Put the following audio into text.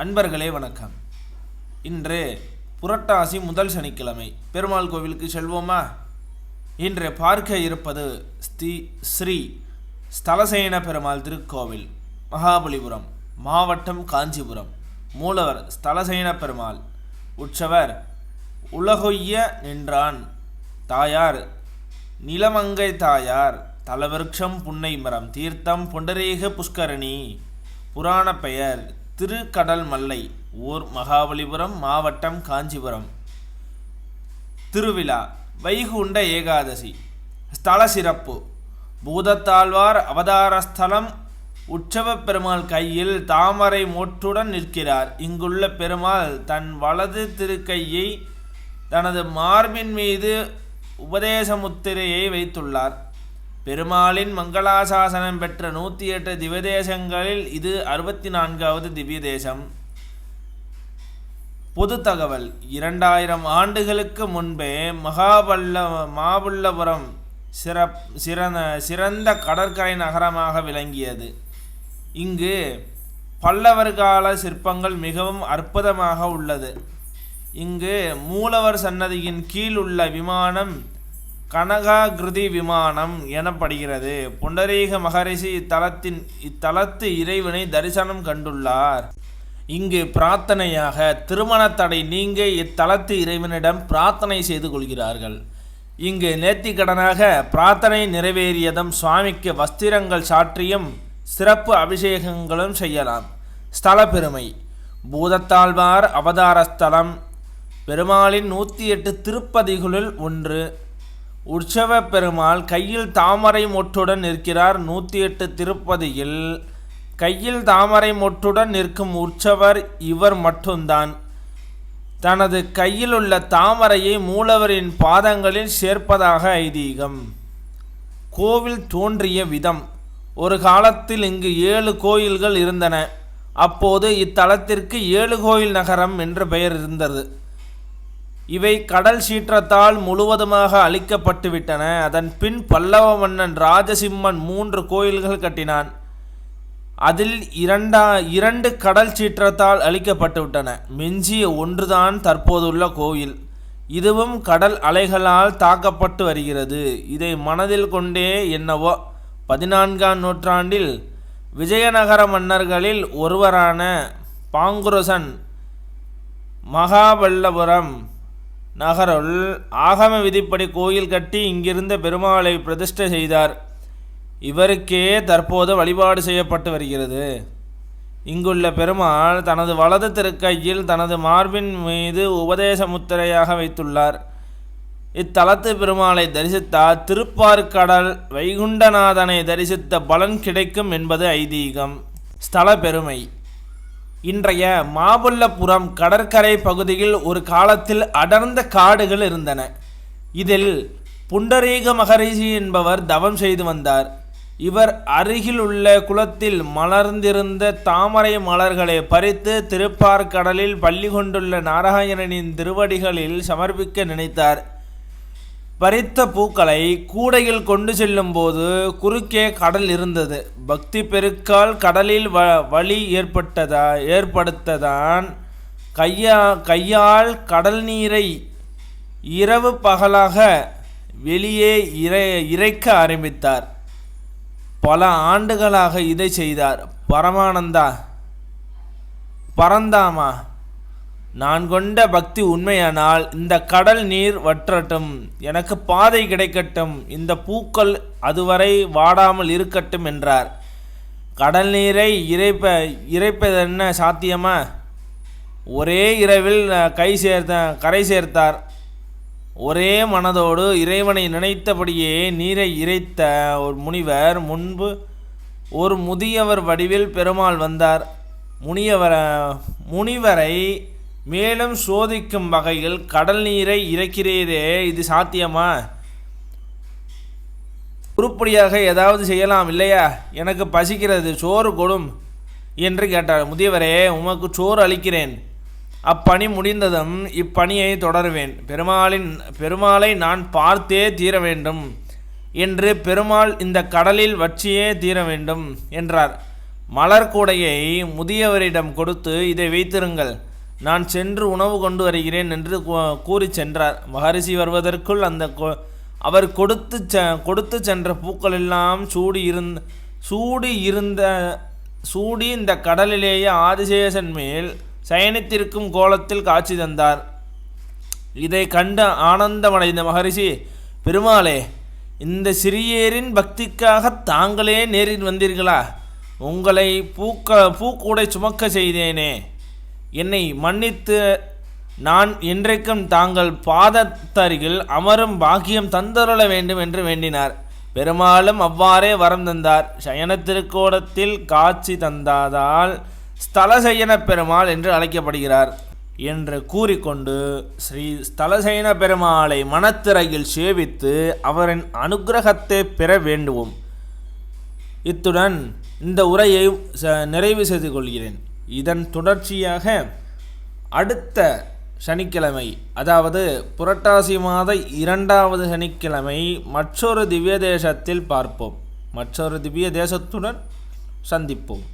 அன்பர்களே வணக்கம். இன்று புரட்டாசி முதல் சனிக்கிழமை. பெருமாள் கோவிலுக்கு செல்வோமா? இன்று பார்க்க இருப்பது ஸ்ரீ ஸ்தலசேன பெருமாள் திருக்கோவில், மகாபலிபுரம் மாவட்டம், காஞ்சிபுரம். மூலவர் ஸ்தலசேன பெருமாள். உற்சவர் உலகொய்ய நின்றான். தாயார் நிலமங்கை தாயார். தலவிருட்சம் புன்னை மரம். தீர்த்தம் புண்டரீக புஷ்கரணி. புராண பெயர் திருக்கடல் மல்லை. ஊர் மகாபலிபுரம் மாவட்டம், காஞ்சிபுரம். திருவிழா வைகுண்ட ஏகாதசி. ஸ்தல சிறப்பு: பூதத்தாழ்வார் அவதாரஸ்தலம். உற்சவ பெருமாள் கையில் தாமரை மொட்டுடன் நிற்கிறார். இங்குள்ள பெருமாள் தன் வலது திருக்கையை தனது மார்பின் மீது உபதேச முத்திரையை வைத்துள்ளார். பெருமாளின் மங்களாசாசனம் பெற்ற 108 திவ்யதேசங்களில் இது 64வது திவ்ய தேசம். பொது தகவல்: 2000 ஆண்டுகளுக்கு முன்பே மாமல்லபுரம் சிறந்த கடற்கரை நகரமாக விளங்கியது. இங்கு பல்லவர் கால சிற்பங்கள் மிகவும் அற்புதமாக உள்ளது. இங்கு மூலவர் சன்னதியின் கீழ் உள்ள விமானம் கனகாகிருதி விமானம் எனப்படுகிறது. புண்டரீக மகரிஷி இத்தலத்து இறைவனை தரிசனம் கண்டுள்ளார். இங்கு பிரார்த்தனையாக திருமண தடை நீங்க இத்தலத்து இறைவனிடம் பிரார்த்தனை செய்து கொள்கிறார்கள். இங்கு நேர்த்திக்கடனாக பிரார்த்தனை நிறைவேறியதும் சுவாமிக்கு வஸ்திரங்கள் சாற்றியும் சிறப்பு அபிஷேகங்களும் செய்யலாம். ஸ்தல பெருமை: பூதத்தாழ்வார் அவதார ஸ்தலம். பெருமாளின் 108 திருப்பதிகளுள் ஒன்று. உற்சவ பெருமாள் கையில் தாமரை மொட்டுடன் நிற்கிறார். 108 திருப்பதியில் கையில் தாமரை மொட்டுடன் நிற்கும் உற்சவர் இவர் மட்டும்தான். தனது கையில் உள்ள தாமரையை மூலவரின் பாதங்களில் சேர்ப்பதாக ஐதீகம். கோவில் தோன்றிய விதம்: ஒரு காலத்தில் இங்கு 7 கோயில்கள் இருந்தன. அப்போது இத்தலத்திற்கு 7 கோயில் நகரம் என்ற பெயர் இருந்தது. இவை கடல் சீற்றத்தால் முழுவதுமாக அழிக்கப்பட்டுவிட்டன. அதன் பின் பல்லவ மன்னன் ராஜசிம்மன் 3 கோயில்கள் கட்டினான். அதில் 2 கடல் சீற்றத்தால் அழிக்கப்பட்டுவிட்டன. மிஞ்சிய ஒன்றுதான் தற்போதுள்ள கோயில். இதுவும் கடல் அலைகளால் தாக்கப்பட்டு வருகிறது. இதை மனதில் கொண்டே என்னவோ 14ஆம் நூற்றாண்டில் விஜயநகர மன்னர்களில் ஒருவரான பாங்குரசன் மகாபல்லபுரம் நகருள் ஆகம விதிப்படி கோயில் கட்டி இங்கிருந்த பெருமாளை பிரதிஷ்டை செய்தார். இவருக்கே தற்போது வழிபாடு செய்யப்பட்டு வருகிறது. இங்குள்ள பெருமாள் தனது வலது திருக்கையில் தனது மார்பின் மீது உபதேச முத்திரையாக வைத்துள்ளார். இத்தலத்து பெருமாளை தரிசித்தால் திருப்பார்கடல் வைகுண்டநாதனை தரிசித்த பலன் கிடைக்கும் என்பது ஐதீகம். ஸ்தல பெருமை: இன்றைய மாமல்லபுரம் கடற்கரை பகுதியில் ஒரு காலத்தில் அடர்ந்த காடுகள் இருந்தன. இதில் புண்டரீக மகரிஷி என்பவர் தவம் செய்து வந்தார். இவர் அருகில் உள்ள குளத்தில் மலர்ந்திருந்த தாமரை மலர்களை பறித்து திருப்பார்கடலில் பள்ளி கொண்டுள்ள நாராயணனின் திருவடிகளில் சமர்ப்பிக்க நினைத்தார். பறித்த பூக்களை கூடையில் கொண்டு செல்லும் போது குறுக்கே கடல் இருந்தது. பக்தி பெருக்கால் கடலில் வழி ஏற்படுத்ததான் கையால் கடல் நீரை இரவு பகலாக வெளியே இறைக்க ஆரம்பித்தார். பல ஆண்டுகளாக இதை செய்தார். பரந்தாமா, நான் கொண்ட பக்தி உண்மையானால் இந்த கடல் நீர் வற்றட்டும், எனக்கு பாதை கிடைக்கட்டும், இந்த பூக்கள் அதுவரை வாடாமல் இருக்கட்டும் என்றார். கடல் நீரை இறைப்பதென்ன சாத்தியமா? ஒரே இரவில் கரை சேர்த்தார். ஒரே மனதோடு இறைவனை நினைத்தபடியே நீரை இறைத்த ஒரு முனிவர் முன்பு ஒரு முதியவர் வடிவில் பெருமாள் வந்தார். முனிவரை மேலும் சோதிக்கும் வகையில் கடல் நீரை இறைக்கிறீரே, இது சாத்தியமா? உருப்படியாக ஏதாவது செய்யலாம் இல்லையா? எனக்கு பசிக்கிறது, சோறு கொடும் என்று கேட்டார். முதியவரே, உமக்கு சோறு அளிக்கிறேன். அப்பணி முடிந்ததும் இப்பணியை தொடருவேன். பெருமாளை நான் பார்த்தே தீர வேண்டும் என்று பெருமாள் இந்த கடலில் வற்றியே தீர வேண்டும் என்றார். மலர்கூடையை முதியவரிடம் கொடுத்து, இதை வைத்திருங்கள், நான் சென்று உணவு கொண்டு வருகிறேன் என்று கூறி சென்றார். மகரிஷி வருவதற்குள் அவர் கொடுத்து சென்ற பூக்களெல்லாம் சூடி இந்த கடலிலேயே ஆதிசேஷன் மேல் சயனித்திருக்கும் கோலத்தில் காட்சி தந்தார். இதை கண்டு ஆனந்தமடைந்த மகரிஷி, பெருமாளே, இந்த சிறியேரின் பக்திக்காக தாங்களே நேரில் வந்தீர்களா? உங்களை பூக்கூடை சுமக்க செய்தேனே, என்னை மன்னித்து நான் என்றைக்கும் தாங்கள் பாதத்தருகில் அமரும் பாக்கியம் தந்தருள வேண்டும் என்று வேண்டினார். பெருமாளும் அவ்வாறே வரம் தந்தார். சயன திருக்கோலத்தில் காட்சி தந்ததால் ஸ்தலசயன பெருமாள் என்று அழைக்கப்படுகிறார் என்று கூறிக்கொண்டு ஸ்ரீ ஸ்தலசயன பெருமாளை மனத்திரையில் சேவித்து அவரின் அனுக்கிரகத்தை பெற வேண்டுவோம். இத்துடன் இந்த உரையை நிறைவு செய்து கொள்கிறேன். இதன் தொடர்ச்சியாக அடுத்த சனிக்கிழமை, அதாவது புரட்டாசி மாத 2வது சனிக்கிழமை மற்றொரு திவ்ய தேசத்தில் பார்ப்போம். மற்றொரு திவ்ய தேசத்துடன் சந்திப்போம்.